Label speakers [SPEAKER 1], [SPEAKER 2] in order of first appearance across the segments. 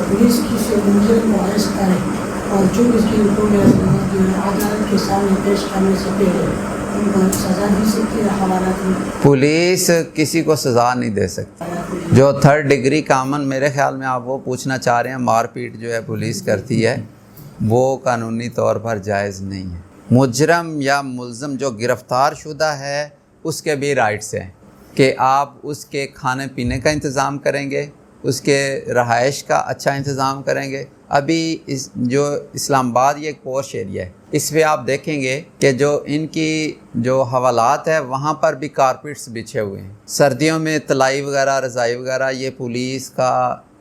[SPEAKER 1] Police किसी मुलजिम को अरेस्ट करे और जो इसकी रिपोर्ट अदालत के सामने पेश करने से पहले उनको सज़ा दी सकती है हवालात में?
[SPEAKER 2] पुलिस किसी को सज़ा नहीं दे सकती। जो 3rd डिग्री कामन, मेरे ख्याल में आप वो पूछना चाह रहे हैं, मारपीट जो है पुलिस करती है वो कानूनी तौर पर जायज़ नहीं है। मुजरम या मुल्ज़म जो गिरफ़्तार शुदा है उसके भी राइट्स हैं कि आप उसके खाने पीने का इंतज़ाम करेंगे, उसके रहाइश का अच्छा इंतज़ाम करेंगे। अभी इस जो इस्लामाबाद ये एक पॉश एरिया है, इस पर आप देखेंगे कि जो इनकी जो हवालात है वहाँ पर भी कारपेट्स बिछे हुए हैं। सर्दियों में तलाई वगैरह, रज़ाई वगैरह ये पुलिस का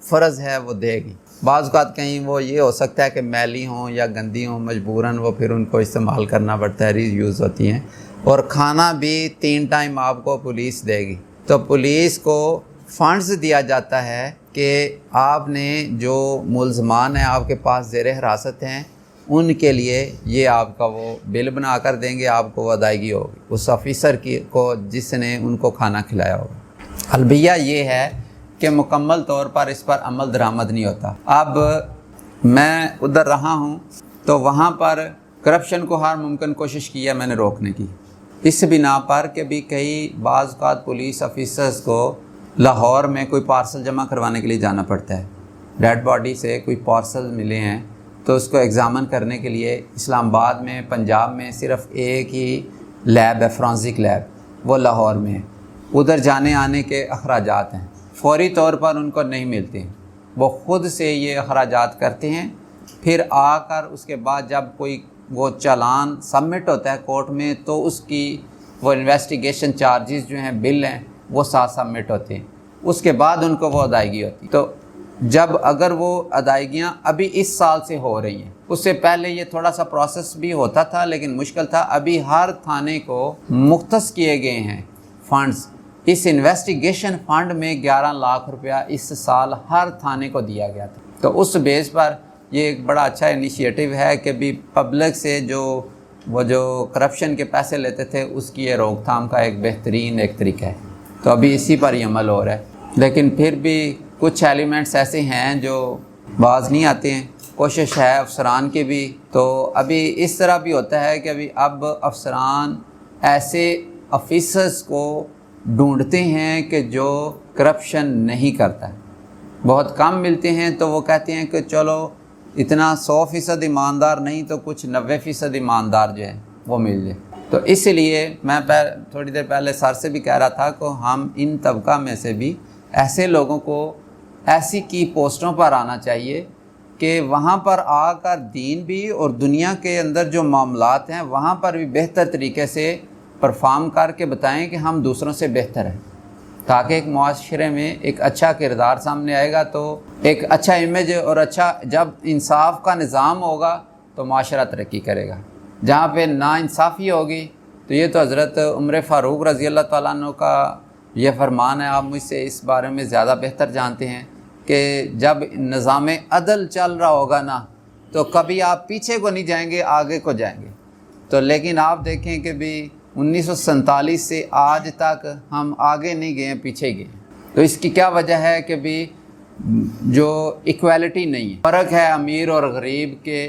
[SPEAKER 2] फ़र्ज़ है वो देगी। बाज़ औक़ात कहीं वो ये हो सकता है कि मैली हों या गंदी हों, मजबूरन वो फिर उनको इस्तेमाल करना पड़ता है, रीयूज़ होती हैं। और खाना भी 3 टाइम आपको पुलिस देगी। तो पुलिस को फ़ंड्स दिया जाता है कि आपने जो मुल्ज़मान हैं आपके पास ज़ेर हिरासत हैं उनके लिए ये आपका वो बिल बना कर देंगे, आपको वो अदायगी होगी उस ऑफ़िसर की को जिसने उनको खाना खिलाया होगा। अलबिया ये है कि मुकम्मल तौर पर इस पर अमल दरामद नहीं होता। अब मैं उधर रहा हूँ तो वहाँ पर करप्शन को हर मुमकिन कोशिश की है मैंने रोकने की, इस बिना पर कि भी कई बाज़ औक़ात पुलिस ऑफिसर्स को लाहौर में कोई पार्सल जमा करवाने के लिए जाना पड़ता है। डेड बॉडी से कोई पार्सल मिले हैं तो उसको एग्ज़ामिन करने के लिए इस्लामाबाद में, पंजाब में सिर्फ़ एक ही लैब है, फॉरेंसिक लैब, वो लाहौर में है। उधर जाने आने के अखराजात हैं, फ़ौरी तौर पर उनको नहीं मिलते हैं, वो ख़ुद से ये अखराजात करते हैं। फिर आकर उसके बाद जब कोई वो चालान सबमिट होता है कोर्ट में तो उसकी वो इन्वेस्टिगेशन चार्जेस जो हैं, बिल हैं, वो साथ सबमिट होते हैं। उसके बाद उनको वो अदायगी होती है। तो जब अगर वो अदायगियाँ अभी इस साल से हो रही हैं, उससे पहले ये थोड़ा सा प्रोसेस भी होता था लेकिन मुश्किल था। अभी हर थाने को मुख्तस किए गए हैं फ़ंड्स। इस इन्वेस्टिगेशन फ़ंड में 11 लाख रुपया इस साल हर थाने को दिया गया था। तो उस बेस पर ये एक बड़ा अच्छा इनिशिएटिव है कि भी पब्लिक से जो करप्शन के पैसे लेते थे उसकी ये रोकथाम का एक बेहतरीन एक तरीका है। तो अभी इसी पर ही अमल हो रहा है, लेकिन फिर भी कुछ एलिमेंट्स ऐसे हैं जो बाज नहीं आते हैं। कोशिश है अफसरान की भी। तो अभी इस तरह भी होता है कि अभी अब अफसरान ऐसे ऑफिसर्स को ढूंढते हैं कि जो करप्शन नहीं करता है। बहुत कम मिलते हैं तो वो कहते हैं कि चलो इतना 100% ईमानदार नहीं तो कुछ 90% ईमानदार जो है वो मिल जाए। तो इसलिए मैं थोड़ी देर पहले सर से भी कह रहा था कि हम इन तबका में से भी ऐसे लोगों को ऐसी की पोस्टों पर आना चाहिए कि वहाँ पर आकर दीन भी और दुनिया के अंदर जो मामलात हैं वहाँ पर भी बेहतर तरीके से परफॉर्म करके बताएं कि हम दूसरों से बेहतर हैं, ताकि एक मुआशरे में एक अच्छा किरदार सामने आएगा तो एक अच्छा इमेज और अच्छा जब इंसाफ का निज़ाम होगा तो मुआशरा तरक्की करेगा। जहाँ पे नाइंसाफ़ी होगी तो ये तो हज़रत उमर फ़ारूक रज़ी अल्लाह तआला अन्हु का ये फरमान है, आप मुझसे इस बारे में ज़्यादा बेहतर जानते हैं कि जब निज़ाम अदल चल रहा होगा ना तो कभी आप पीछे को नहीं जाएंगे, आगे को जाएंगे। तो लेकिन आप देखें कि भी 1947 से आज तक हम आगे नहीं गए, पीछे गए। तो इसकी क्या वजह है कि भी जो इक्वालिटी नहीं है, फ़र्क है अमीर और गरीब के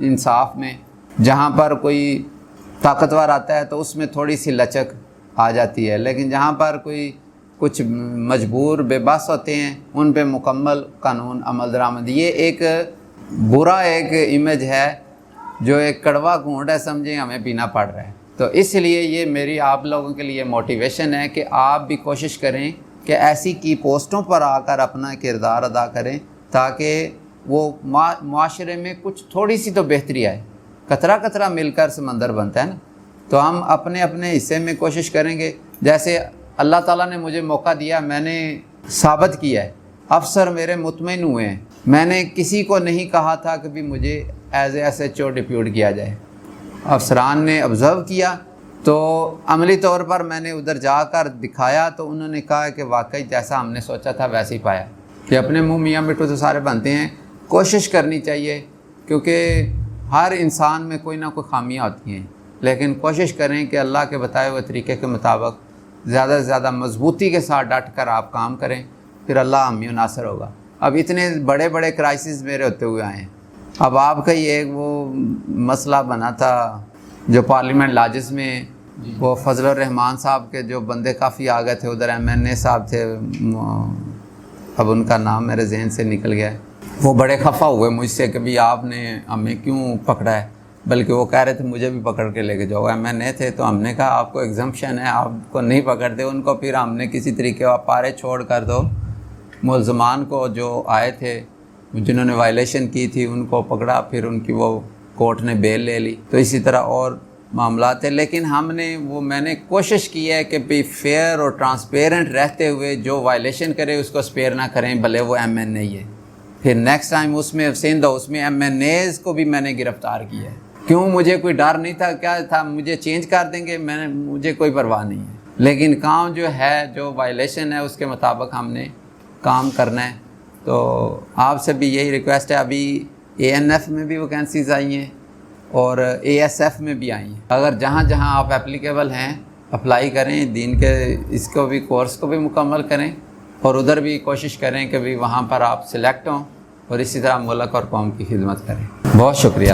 [SPEAKER 2] इंसाफ में। जहाँ पर कोई ताकतवर आता है तो उसमें थोड़ी सी लचक आ जाती है, लेकिन जहाँ पर कोई कुछ मजबूर बेबस होते हैं उन पे मुकम्मल कानून अमल दरामद। ये एक बुरा एक इमेज है, जो एक कड़वा घूंट है, समझें हमें पीना पड़ रहा है। तो इसलिए ये मेरी आप लोगों के लिए मोटिवेशन है कि आप भी कोशिश करें कि ऐसी की पोस्टों पर आकर अपना किरदार अदा करें, ताकि वो माशरे में कुछ थोड़ी सी तो बेहतरी आए। कतरा कतरा मिलकर समंदर बनता है ना। तो हम अपने अपने हिस्से में कोशिश करेंगे। जैसे अल्लाह ताला ने मुझे मौका दिया, मैंने साबित किया है, अफसर मेरे मुतमईन हुए हैं। मैंने किसी को नहीं कहा था कि भी मुझे एज SHO डिप्यूट किया जाए। अफसरान ने ऑब्ज़र्व किया तो अमली तौर पर मैंने उधर जाकर दिखाया तो उन्होंने कहा कि वाकई जैसा हमने सोचा था वैसे ही पाया। कि अपने मुँह मियाँ मिट्ठू तो सारे बनते हैं, कोशिश करनी चाहिए, क्योंकि हर इंसान में कोई ना कोई खामियाँ होती हैं, लेकिन कोशिश करें कि अल्लाह के बताए हुए तरीके के मुताबिक ज़्यादा से ज़्यादा मजबूती के साथ डट कर आप काम करें, फिर अल्लाह हमें नासर होगा। اب اتنے بڑے بڑے کرائسس میرے ہوتے ہوئے آئے ہیں. اب آپ کا یہ ایک وہ مسئلہ بنا تھا جو پارلیمنٹ لاجس میں وہ فضل الرحمان صاحب کے جو بندے کافی آ گئے تھے ادھر، MNA صاحب تھے، اب ان کا نام میرے ذہن سے نکل گیا ہے. وہ بڑے خفا ہوئے مجھ سے کہ بھی آپ نے ہمیں کیوں پکڑا ہے، بلکہ وہ کہہ رہے تھے مجھے بھی پکڑ کے لے کے جاؤ. MNA تھے تو ہم نے کہا آپ کو ایگزمپشن ہے، آپ کو نہیں پکڑتے. ان کو پھر ہم نے کسی طریقے پارے چھوڑ کر دو، ملزمان کو جو آئے تھے جنہوں نے وائلیشن کی تھی ان کو پکڑا، پھر ان کی وہ کورٹ نے بیل لے لی. تو اسی طرح اور معاملات ہیں. لیکن میں نے کوشش کی ہے کہ بھی فیئر اور ٹرانسپیرنٹ رہتے ہوئے جو وائلیشن کرے اس کو اسپیئر نہ کریں، بھلے وہ MNA ہی ہے. پھر نیکسٹ ٹائم اس میں MNAs کو بھی میں نے گرفتار کیا ہے. کیوں؟ مجھے کوئی ڈر نہیں تھا. کیا تھا؟ مجھے چینج کر دیں گے، مجھے کوئی پرواہ نہیں ہے. لیکن کام جو ہے، جو وائلیشن ہے اس کے مطابق ہم نے کام کرنا ہے. تو آپ سے بھی یہی ریکویسٹ ہے. ابھی ANF میں بھی ویکینسیز آئی ہیں اور ASF میں بھی آئی ہیں. اگر جہاں جہاں آپ اپلیکیبل ہیں اپلائی کریں، دین کے اس کو بھی کورس کو بھی مکمل کریں اور ادھر بھی کوشش کریں کہ بھی وہاں پر آپ سلیکٹ ہوں اور اسی طرح ملک اور قوم کی خدمت کریں. بہت شکریہ.